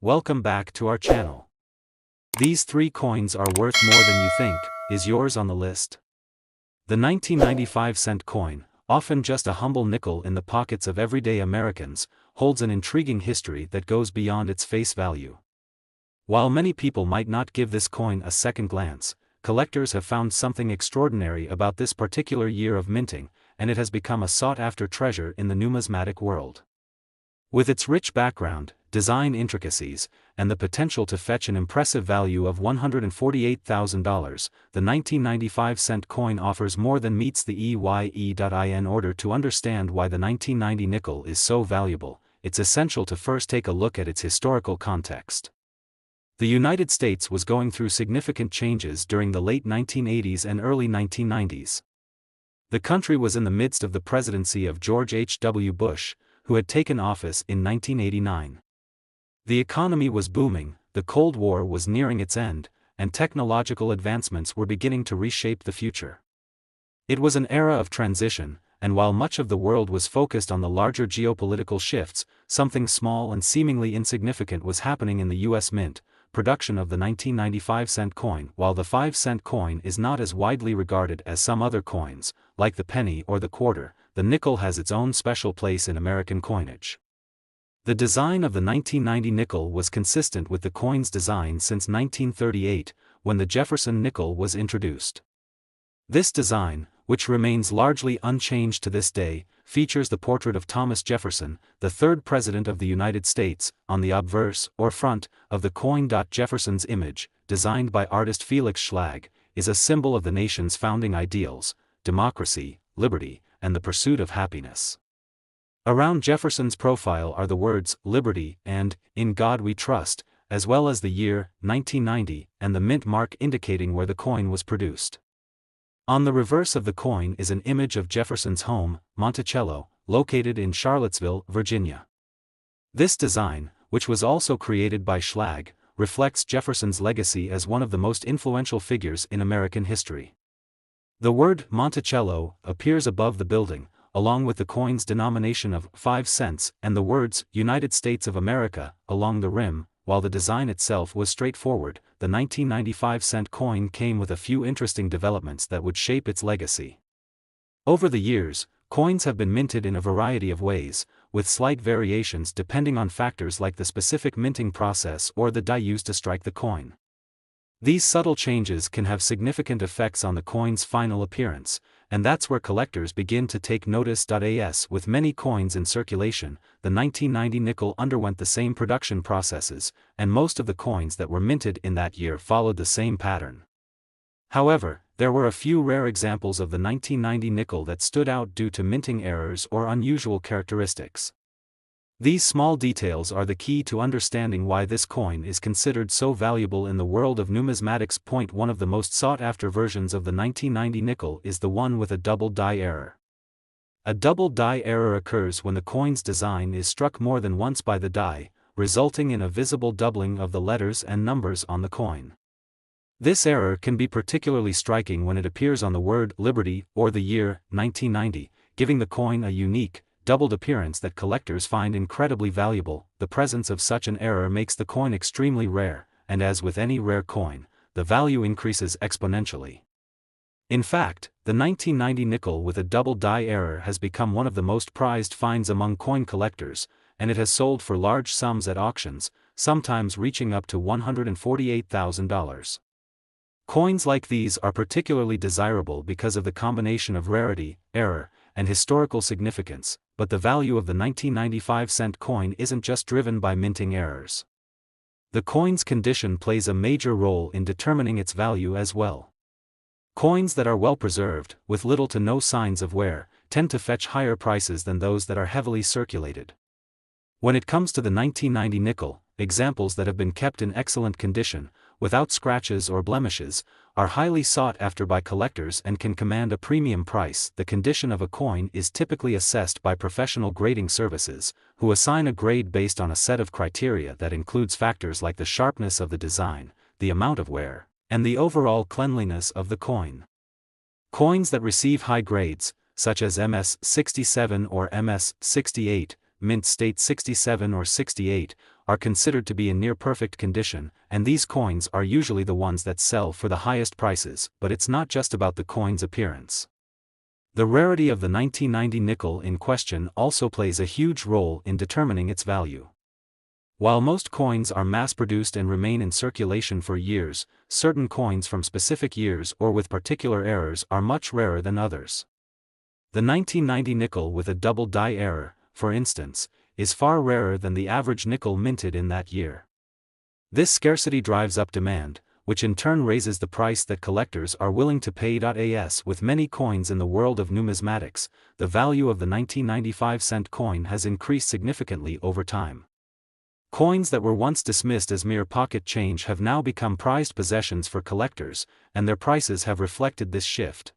Welcome back to our channel. These three coins are worth more than you think. Is yours on the list? The 1995-cent coin, often just a humble nickel in the pockets of everyday Americans, holds an intriguing history that goes beyond its face value. While many people might not give this coin a second glance, collectors have found something extraordinary about this particular year of minting, and it has become a sought-after treasure in the numismatic world. With its rich background, design intricacies, and the potential to fetch an impressive value of $148,000, the 1995-cent coin offers more than meets the EYE. In order to understand why the 1990 nickel is so valuable, it's essential to first take a look at its historical context. The United States was going through significant changes during the late 1980s and early 1990s. The country was in the midst of the presidency of George H.W. Bush, who had taken office in 1989. The economy was booming, the Cold War was nearing its end, and technological advancements were beginning to reshape the future. It was an era of transition, and while much of the world was focused on the larger geopolitical shifts, something small and seemingly insignificant was happening in the U.S. Mint, production of the 1995-cent coin. While the 5-cent coin is not as widely regarded as some other coins, like the penny or the quarter, the nickel has its own special place in American coinage. The design of the 1990 nickel was consistent with the coin's design since 1938, when the Jefferson nickel was introduced. This design, which remains largely unchanged to this day, features the portrait of Thomas Jefferson, the third President of the United States, on the obverse, or front, of the coin. Jefferson's image, designed by artist Felix Schlag, is a symbol of the nation's founding ideals: democracy, liberty, and the pursuit of happiness. Around Jefferson's profile are the words, "Liberty," and, "In God We Trust," as well as the year, 1990, and the mint mark indicating where the coin was produced. On the reverse of the coin is an image of Jefferson's home, Monticello, located in Charlottesville, Virginia. This design, which was also created by Schlag, reflects Jefferson's legacy as one of the most influential figures in American history. The word Monticello appears above the building, along with the coin's denomination of 5 cents and the words United States of America along the rim. While the design itself was straightforward, the 1995-cent coin came with a few interesting developments that would shape its legacy. Over the years, coins have been minted in a variety of ways, with slight variations depending on factors like the specific minting process or the die used to strike the coin. These subtle changes can have significant effects on the coin's final appearance, and that's where collectors begin to take notice. With many coins in circulation, the 1990 nickel underwent the same production processes, and most of the coins that were minted in that year followed the same pattern. However, there were a few rare examples of the 1990 nickel that stood out due to minting errors or unusual characteristics. These small details are the key to understanding why this coin is considered so valuable in the world of numismatics. One of the most sought-after versions of the 1990 nickel is the one with a double die error. A double die error occurs when the coin's design is struck more than once by the die, resulting in a visible doubling of the letters and numbers on the coin. This error can be particularly striking when it appears on the word Liberty or the year 1990, giving the coin a unique, doubled appearance that collectors find incredibly valuable. The presence of such an error makes the coin extremely rare, and as with any rare coin, the value increases exponentially. In fact, the 1990 nickel with a double die error has become one of the most prized finds among coin collectors, and it has sold for large sums at auctions, sometimes reaching up to $148,000. Coins like these are particularly desirable because of the combination of rarity, error, and historical significance, but the value of the 1995-cent coin isn't just driven by minting errors. The coin's condition plays a major role in determining its value as well. Coins that are well preserved, with little to no signs of wear, tend to fetch higher prices than those that are heavily circulated. When it comes to the 1990 nickel, examples that have been kept in excellent condition, without scratches or blemishes, are highly sought after by collectors and can command a premium price. The condition of a coin is typically assessed by professional grading services, who assign a grade based on a set of criteria that includes factors like the sharpness of the design, the amount of wear, and the overall cleanliness of the coin. Coins that receive high grades, such as MS-67 or MS-68, mint state 67 or 68, are considered to be in near-perfect condition, and these coins are usually the ones that sell for the highest prices. But it's not just about the coin's appearance. The rarity of the 1990 nickel in question also plays a huge role in determining its value. While most coins are mass-produced and remain in circulation for years, certain coins from specific years or with particular errors are much rarer than others. The 1990 nickel with a double die error, for instance, is far rarer than the average nickel minted in that year. This scarcity drives up demand, which in turn raises the price that collectors are willing to pay. As with many coins in the world of numismatics, the value of the 1995-cent coin has increased significantly over time. Coins that were once dismissed as mere pocket change have now become prized possessions for collectors, and their prices have reflected this shift.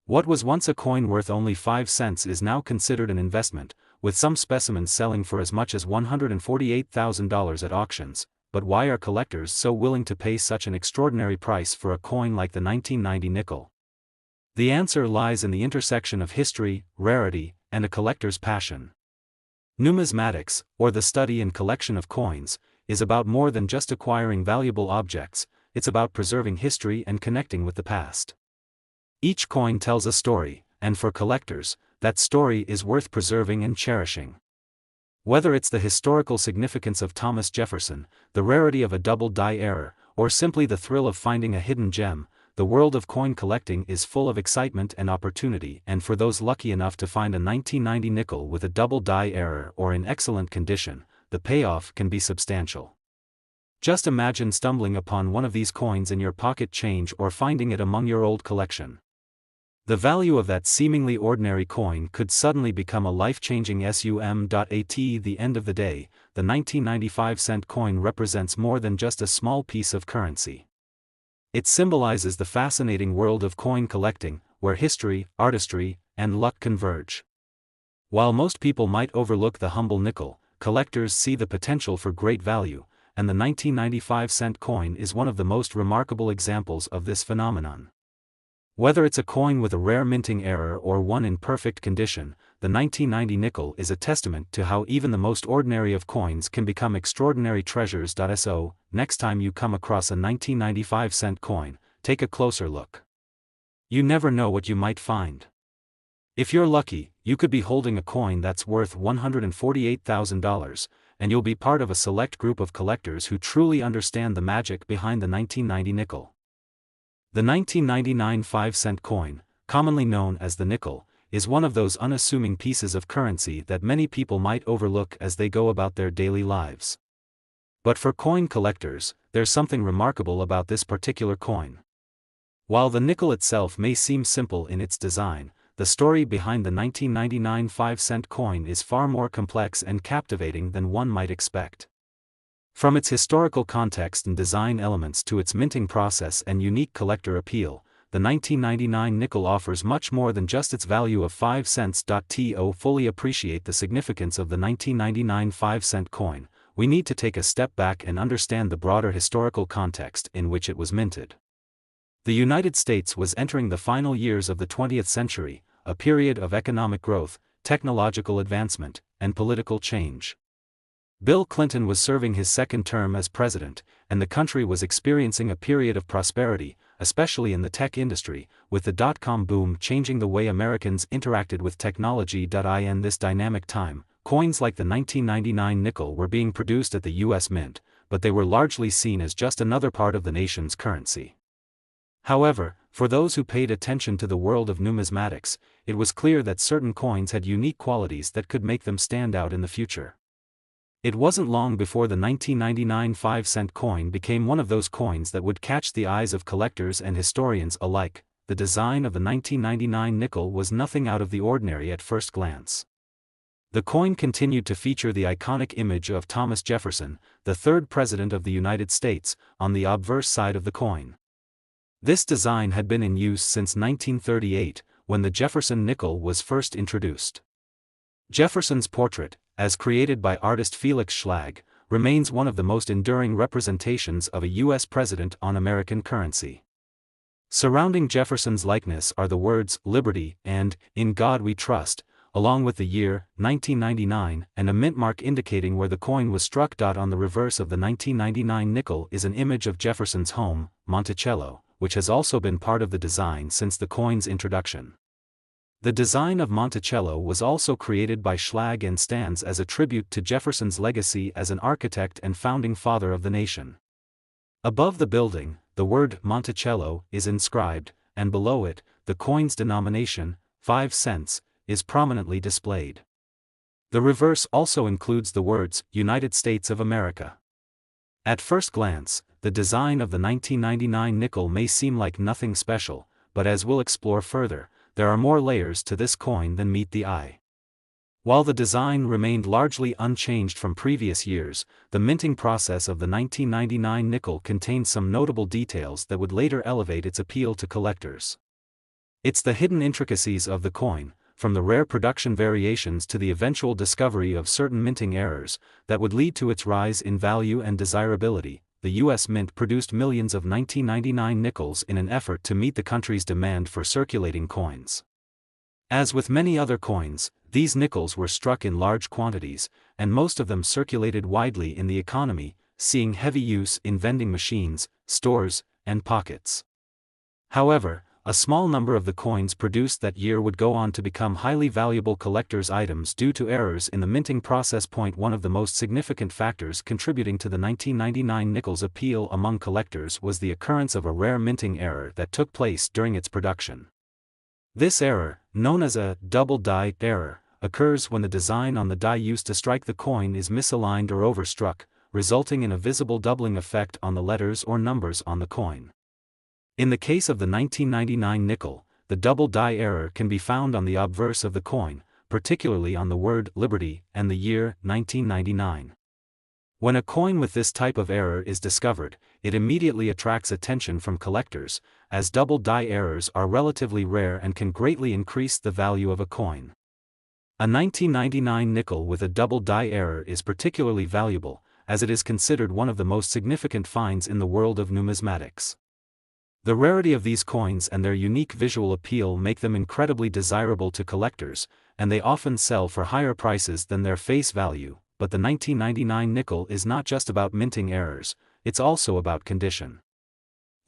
What was once a coin worth only 5 cents is now considered an investment, with some specimens selling for as much as $148,000 at auctions. But why are collectors so willing to pay such an extraordinary price for a coin like the 1990 nickel? The answer lies in the intersection of history, rarity, and a collector's passion. Numismatics, or the study and collection of coins, is about more than just acquiring valuable objects. It's about preserving history and connecting with the past. Each coin tells a story, and for collectors, that story is worth preserving and cherishing. Whether it's the historical significance of Thomas Jefferson, the rarity of a double die error, or simply the thrill of finding a hidden gem, the world of coin collecting is full of excitement and opportunity. And for those lucky enough to find a 1990 nickel with a double die error or in excellent condition, the payoff can be substantial. Just imagine stumbling upon one of these coins in your pocket change or finding it among your old collection. The value of that seemingly ordinary coin could suddenly become a life-changing sum. At the end of the day, the 1995-cent coin represents more than just a small piece of currency. It symbolizes the fascinating world of coin collecting, where history, artistry, and luck converge. While most people might overlook the humble nickel, collectors see the potential for great value, and the 1995-cent coin is one of the most remarkable examples of this phenomenon. Whether it's a coin with a rare minting error or one in perfect condition, the 1990 nickel is a testament to how even the most ordinary of coins can become extraordinary treasures. So, next time you come across a 1995-cent coin, take a closer look. You never know what you might find. If you're lucky, you could be holding a coin that's worth $148,000, and you'll be part of a select group of collectors who truly understand the magic behind the 1990 nickel. The 1999 5-cent coin, commonly known as the nickel, is one of those unassuming pieces of currency that many people might overlook as they go about their daily lives. But for coin collectors, there's something remarkable about this particular coin. While the nickel itself may seem simple in its design, the story behind the 1999 5-cent coin is far more complex and captivating than one might expect. From its historical context and design elements to its minting process and unique collector appeal, the 1999 nickel offers much more than just its value of 5 cents. To fully appreciate the significance of the 1999 5-cent coin, we need to take a step back and understand the broader historical context in which it was minted. The United States was entering the final years of the 20th century, a period of economic growth, technological advancement, and political change. Bill Clinton was serving his second term as president, and the country was experiencing a period of prosperity, especially in the tech industry, with the dot-com boom changing the way Americans interacted with technology. In this dynamic time, coins like the 1999 nickel were being produced at the U.S. Mint, but they were largely seen as just another part of the nation's currency. However, for those who paid attention to the world of numismatics, it was clear that certain coins had unique qualities that could make them stand out in the future. It wasn't long before the 1999 5-cent coin became one of those coins that would catch the eyes of collectors and historians alike. The design of the 1999 nickel was nothing out of the ordinary at first glance. The coin continued to feature the iconic image of Thomas Jefferson, the third president of the United States, on the obverse side of the coin. This design had been in use since 1938, when the Jefferson nickel was first introduced. Jefferson's portrait, as created by artist Felix Schlag, remains one of the most enduring representations of a U.S. president on American currency. Surrounding Jefferson's likeness are the words "Liberty" and "In God We Trust," along with the year, 1999, and a mint mark indicating where the coin was struck. On the reverse of the 1999 nickel is an image of Jefferson's home, Monticello, which has also been part of the design since the coin's introduction. The design of Monticello was also created by Schlag and stands as a tribute to Jefferson's legacy as an architect and founding father of the nation. Above the building, the word Monticello is inscribed, and below it, the coin's denomination, 5 cents, is prominently displayed. The reverse also includes the words United States of America. At first glance, the design of the 1999 nickel may seem like nothing special, but as we'll explore further, there are more layers to this coin than meet the eye. While the design remained largely unchanged from previous years, the minting process of the 1999 nickel contained some notable details that would later elevate its appeal to collectors. It's the hidden intricacies of the coin, from the rare production variations to the eventual discovery of certain minting errors, that would lead to its rise in value and desirability. The U.S. Mint produced millions of 1999 nickels in an effort to meet the country's demand for circulating coins. As with many other coins, these nickels were struck in large quantities, and most of them circulated widely in the economy, seeing heavy use in vending machines, stores, and pockets. However, a small number of the coins produced that year would go on to become highly valuable collector's items due to errors in the minting process. One of the most significant factors contributing to the 1999 nickel's appeal among collectors was the occurrence of a rare minting error that took place during its production. This error, known as a double die error, occurs when the design on the die used to strike the coin is misaligned or overstruck, resulting in a visible doubling effect on the letters or numbers on the coin. In the case of the 1999 nickel, the double die error can be found on the obverse of the coin, particularly on the word Liberty and the year 1999. When a coin with this type of error is discovered, it immediately attracts attention from collectors, as double die errors are relatively rare and can greatly increase the value of a coin. A 1999 nickel with a double die error is particularly valuable, as it is considered one of the most significant finds in the world of numismatics. The rarity of these coins and their unique visual appeal make them incredibly desirable to collectors, and they often sell for higher prices than their face value. But the 1999 nickel is not just about minting errors, it's also about condition.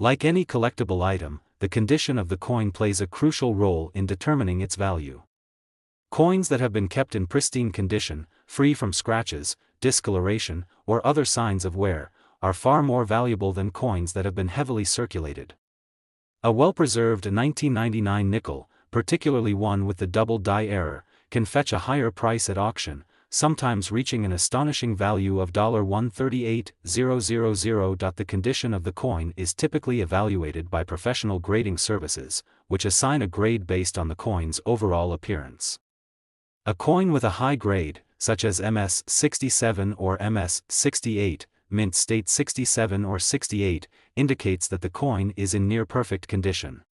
Like any collectible item, the condition of the coin plays a crucial role in determining its value. Coins that have been kept in pristine condition, free from scratches, discoloration, or other signs of wear, are far more valuable than coins that have been heavily circulated. A well-preserved 1999 nickel, particularly one with the double die error, can fetch a higher price at auction, sometimes reaching an astonishing value of $138,000. The condition of the coin is typically evaluated by professional grading services, which assign a grade based on the coin's overall appearance. A coin with a high grade, such as MS 67 or MS 68, mint state 67 or 68, indicates that the coin is in near-perfect condition.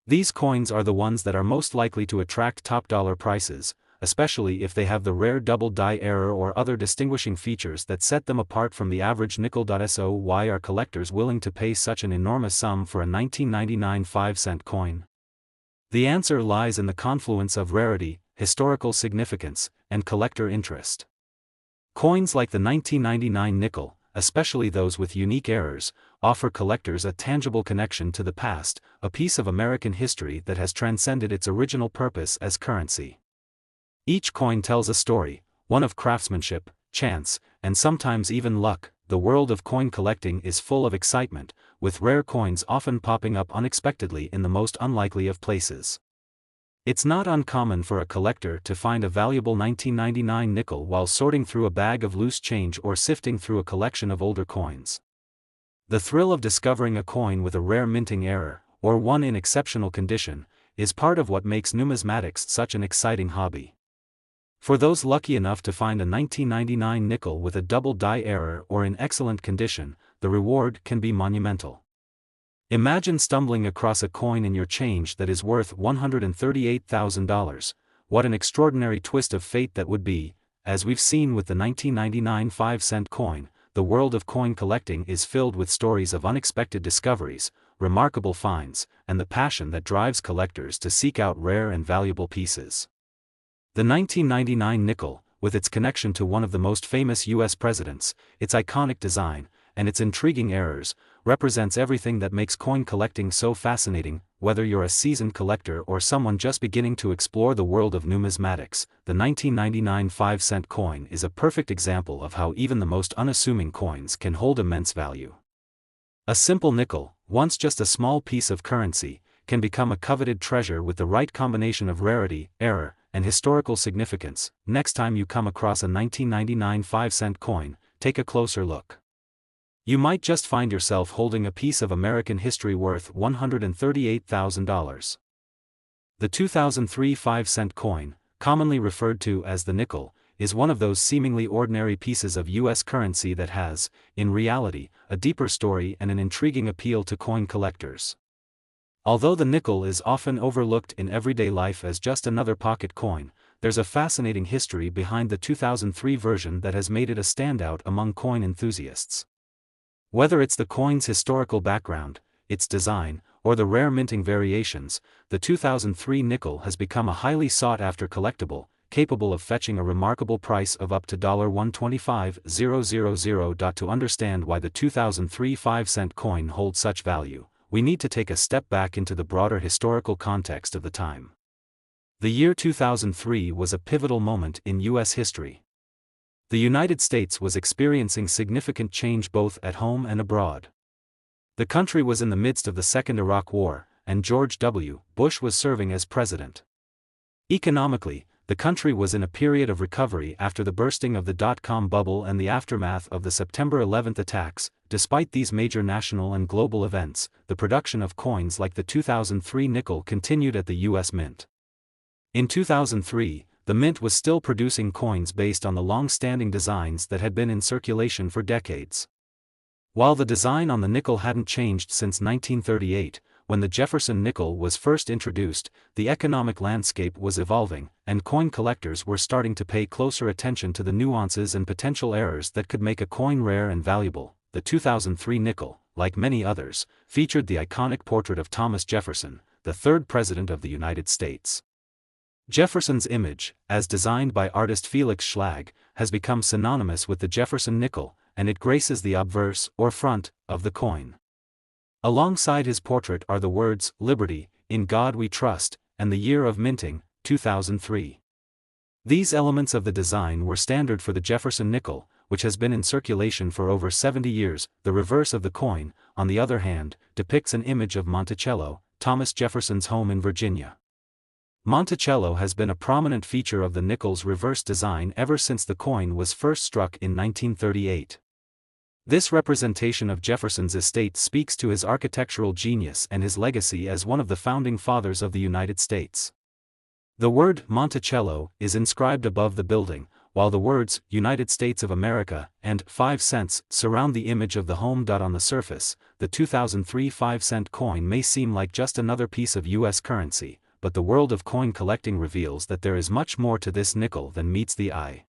These coins are the ones that are most likely to attract top dollar prices, especially if they have the rare double die error or other distinguishing features that set them apart from the average nickel. So why are collectors willing to pay such an enormous sum for a 1999 5-cent coin? The answer lies in the confluence of rarity, historical significance, and collector interest. Coins like the 1999 nickel, especially those with unique errors, offer collectors a tangible connection to the past, a piece of American history that has transcended its original purpose as currency. Each coin tells a story, one of craftsmanship, chance, and sometimes even luck. The world of coin collecting is full of excitement, with rare coins often popping up unexpectedly in the most unlikely of places. It's not uncommon for a collector to find a valuable 1999 nickel while sorting through a bag of loose change or sifting through a collection of older coins. The thrill of discovering a coin with a rare minting error, or one in exceptional condition, is part of what makes numismatics such an exciting hobby. For those lucky enough to find a 1999 nickel with a double die error or in excellent condition, the reward can be monumental. Imagine stumbling across a coin in your change that is worth $138,000. What an extraordinary twist of fate that would be. As we've seen with the 1999 5-cent coin, the world of coin collecting is filled with stories of unexpected discoveries, remarkable finds, and the passion that drives collectors to seek out rare and valuable pieces. The 1999 nickel, with its connection to one of the most famous U.S. presidents, its iconic design, and its intriguing errors, represents everything that makes coin collecting so fascinating. Whether you're a seasoned collector or someone just beginning to explore the world of numismatics, the 1999 5-cent coin is a perfect example of how even the most unassuming coins can hold immense value. A simple nickel, once just a small piece of currency, can become a coveted treasure with the right combination of rarity, error, and historical significance. Next time you come across a 1999 5-cent coin, take a closer look. You might just find yourself holding a piece of American history worth $138,000. The 2003 5-cent coin, commonly referred to as the nickel, is one of those seemingly ordinary pieces of U.S. currency that has, in reality, a deeper story and an intriguing appeal to coin collectors. Although the nickel is often overlooked in everyday life as just another pocket coin, there's a fascinating history behind the 2003 version that has made it a standout among coin enthusiasts. Whether it's the coin's historical background, its design, or the rare minting variations, the 2003 nickel has become a highly sought-after collectible, capable of fetching a remarkable price of up to $125,000. To understand why the 2003 5-cent coin holds such value, we need to take a step back into the broader historical context of the time. The year 2003 was a pivotal moment in U.S. history. The United States was experiencing significant change both at home and abroad. The country was in the midst of the Second Iraq War, and George W. Bush was serving as president. Economically, the country was in a period of recovery after the bursting of the dot-com bubble and the aftermath of the September 11th attacks. Despite these major national and global events, the production of coins like the 2003 nickel continued at the U.S. Mint. In 2003, the Mint was still producing coins based on the long-standing designs that had been in circulation for decades. While the design on the nickel hadn't changed since 1938, when the Jefferson nickel was first introduced, the economic landscape was evolving, and coin collectors were starting to pay closer attention to the nuances and potential errors that could make a coin rare and valuable. The 2003 nickel, like many others, featured the iconic portrait of Thomas Jefferson, the third President of the United States. Jefferson's image, as designed by artist Felix Schlag, has become synonymous with the Jefferson nickel, and it graces the obverse, or front, of the coin. Alongside his portrait are the words, "Liberty, in God We Trust," and the year of minting, 2003. These elements of the design were standard for the Jefferson nickel, which has been in circulation for over 70 years. The reverse of the coin, on the other hand, depicts an image of Monticello, Thomas Jefferson's home in Virginia. Monticello has been a prominent feature of the nickel's reverse design ever since the coin was first struck in 1938. This representation of Jefferson's estate speaks to his architectural genius and his legacy as one of the founding fathers of the United States. The word Monticello is inscribed above the building, while the words United States of America and 5 cents surround the image of the home. On the surface, the 2003 5-cent coin may seem like just another piece of U.S. currency, but the world of coin collecting reveals that there is much more to this nickel than meets the eye.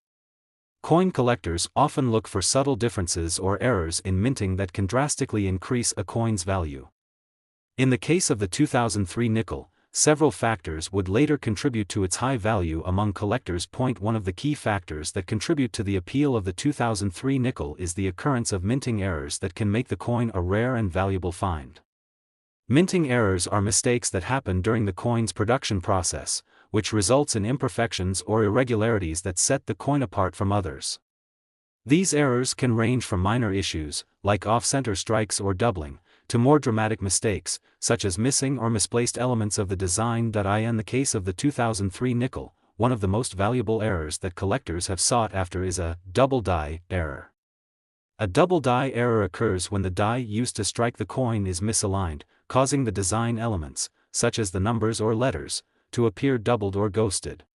Coin collectors often look for subtle differences or errors in minting that can drastically increase a coin's value. In the case of the 2003 nickel, several factors would later contribute to its high value among collectors. One of the key factors that contribute to the appeal of the 2003 nickel is the occurrence of minting errors that can make the coin a rare and valuable find. Minting errors are mistakes that happen during the coin's production process, which results in imperfections or irregularities that set the coin apart from others. These errors can range from minor issues, like off-center strikes or doubling, to more dramatic mistakes, such as missing or misplaced elements of the design. In the case of the 2003 nickel, one of the most valuable errors that collectors have sought after is a double die error. A double die error occurs when the die used to strike the coin is misaligned, causing the design elements, such as the numbers or letters, to appear doubled or ghosted.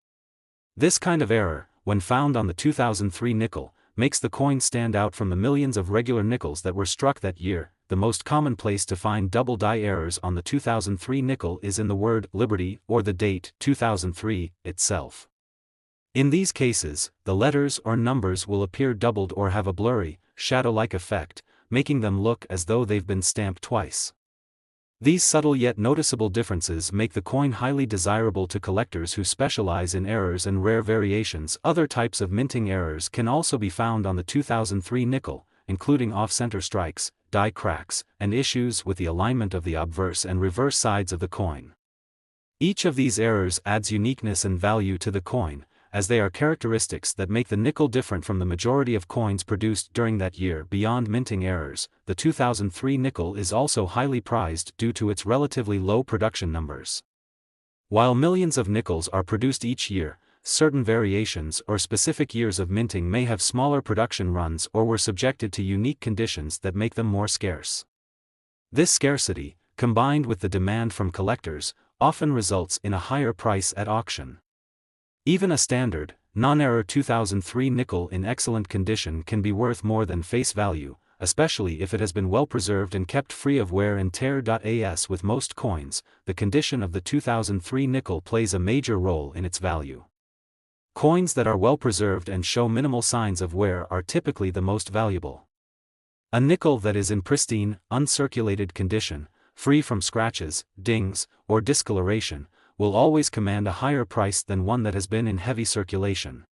This kind of error, when found on the 2003 nickel, makes the coin stand out from the millions of regular nickels that were struck that year. The most common place to find double die errors on the 2003 nickel is in the word Liberty or the date 2003 itself. In these cases, the letters or numbers will appear doubled or have a blurry, shadow-like effect, making them look as though they've been stamped twice. These subtle yet noticeable differences make the coin highly desirable to collectors who specialize in errors and rare variations. Other types of minting errors can also be found on the 2003 nickel, including off-center strikes, die cracks, and issues with the alignment of the obverse and reverse sides of the coin. Each of these errors adds uniqueness and value to the coin, as they are characteristics that make the nickel different from the majority of coins produced during that year. Beyond minting errors, the 2003 nickel is also highly prized due to its relatively low production numbers. While millions of nickels are produced each year, certain variations or specific years of minting may have smaller production runs or were subjected to unique conditions that make them more scarce. This scarcity, combined with the demand from collectors, often results in a higher price at auction. Even a standard, non-error 2003 nickel in excellent condition can be worth more than face value, especially if it has been well preserved and kept free of wear and tear. As with most coins, the condition of the 2003 nickel plays a major role in its value. Coins that are well preserved and show minimal signs of wear are typically the most valuable. A nickel that is in pristine, uncirculated condition, free from scratches, dings, or discoloration, will always command a higher price than one that has been in heavy circulation.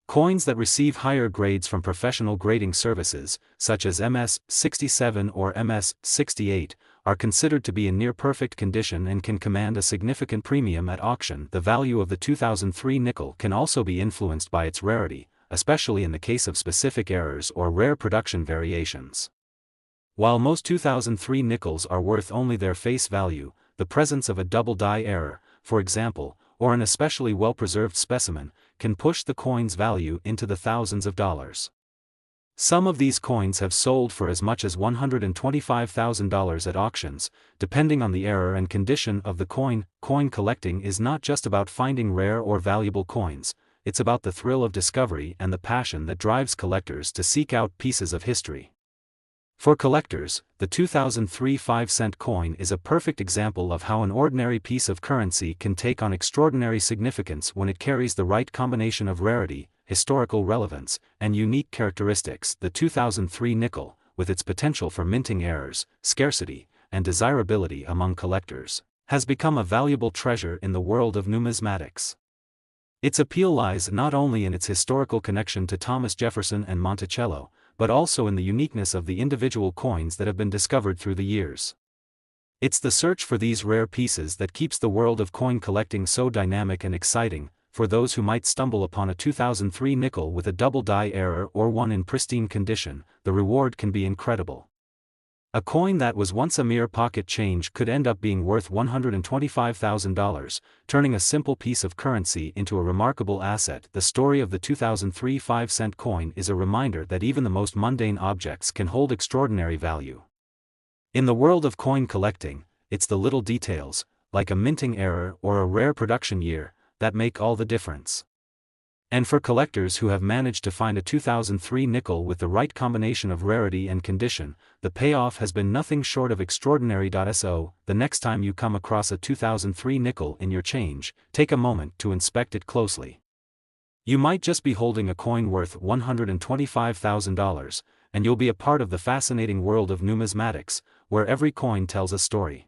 Coins that receive higher grades from professional grading services, such as MS-67 or MS-68, are considered to be in near-perfect condition and can command a significant premium at auction. The value of the 2003 nickel can also be influenced by its rarity, especially in the case of specific errors or rare production variations. While most 2003 nickels are worth only their face value, the presence of a double die error, for example, or an especially well-preserved specimen, can push the coin's value into the thousands of dollars. Some of these coins have sold for as much as $125,000 at auctions, depending on the error and condition of the coin. Coin collecting is not just about finding rare or valuable coins, it's about the thrill of discovery and the passion that drives collectors to seek out pieces of history. For collectors, the 2003 5-cent coin is a perfect example of how an ordinary piece of currency can take on extraordinary significance when it carries the right combination of rarity, historical relevance, and unique characteristics. The 2003 nickel, with its potential for minting errors, scarcity, and desirability among collectors, has become a valuable treasure in the world of numismatics. Its appeal lies not only in its historical connection to Thomas Jefferson and Monticello, but also in the uniqueness of the individual coins that have been discovered through the years. It's the search for these rare pieces that keeps the world of coin collecting so dynamic and exciting. For those who might stumble upon a 2003 nickel with a double die error or one in pristine condition, the reward can be incredible. A coin that was once a mere pocket change could end up being worth $125,000, turning a simple piece of currency into a remarkable asset. The story of the 2003 5-cent coin is a reminder that even the most mundane objects can hold extraordinary value. In the world of coin collecting, it's the little details, like a minting error or a rare production year, that make all the difference. And for collectors who have managed to find a 2003 nickel with the right combination of rarity and condition, the payoff has been nothing short of extraordinary. So, the next time you come across a 2003 nickel in your change, take a moment to inspect it closely. You might just be holding a coin worth $125,000, and you'll be a part of the fascinating world of numismatics, where every coin tells a story.